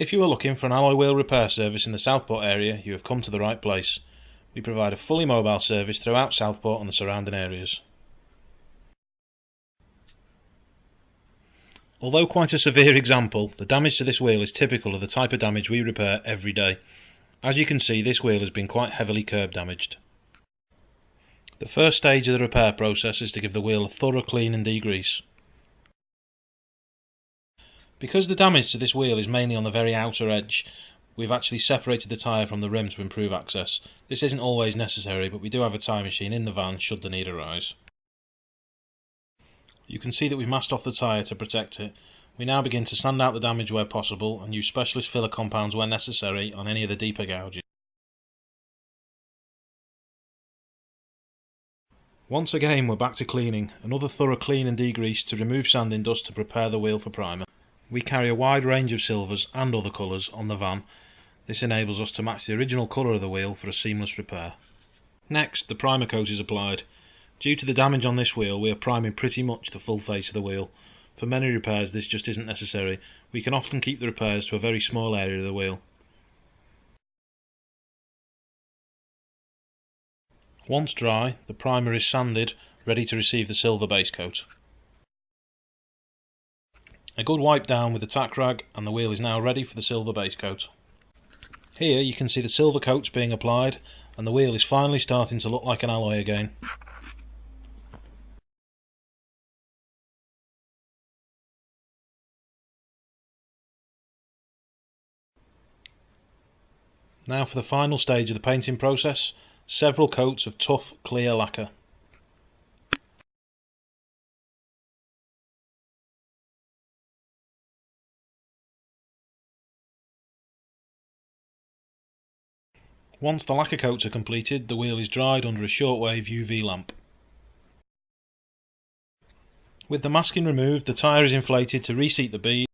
If you are looking for an alloy wheel repair service in the Southport area, you have come to the right place. We provide a fully mobile service throughout Southport and the surrounding areas. Although quite a severe example, the damage to this wheel is typical of the type of damage we repair every day. As you can see, this wheel has been quite heavily curb damaged. The first stage of the repair process is to give the wheel a thorough clean and degrease. Because the damage to this wheel is mainly on the very outer edge, we've actually separated the tyre from the rim to improve access. This isn't always necessary, but we do have a tyre machine in the van should the need arise. You can see that we've masked off the tyre to protect it. We now begin to sand out the damage where possible and use specialist filler compounds where necessary on any of the deeper gouges. Once again, we're back to cleaning. Another thorough clean and degrease to remove sanding dust to prepare the wheel for primer. We carry a wide range of silvers and other colours on the van. This enables us to match the original colour of the wheel for a seamless repair. Next, the primer coat is applied. Due to the damage on this wheel, we are priming pretty much the full face of the wheel. For many repairs this just isn't necessary. We can often keep the repairs to a very small area of the wheel. Once dry, the primer is sanded, ready to receive the silver base coat. A good wipe down with the tack rag and the wheel is now ready for the silver base coat. Here you can see the silver coats being applied and the wheel is finally starting to look like an alloy again. Now for the final stage of the painting process, several coats of tough clear lacquer. Once the lacquer coats are completed, the wheel is dried under a shortwave UV lamp. With the masking removed, the tyre is inflated to reseat the bead.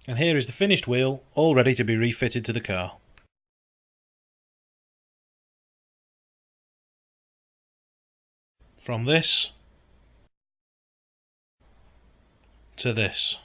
And here is the finished wheel, all ready to be refitted to the car. From this to this.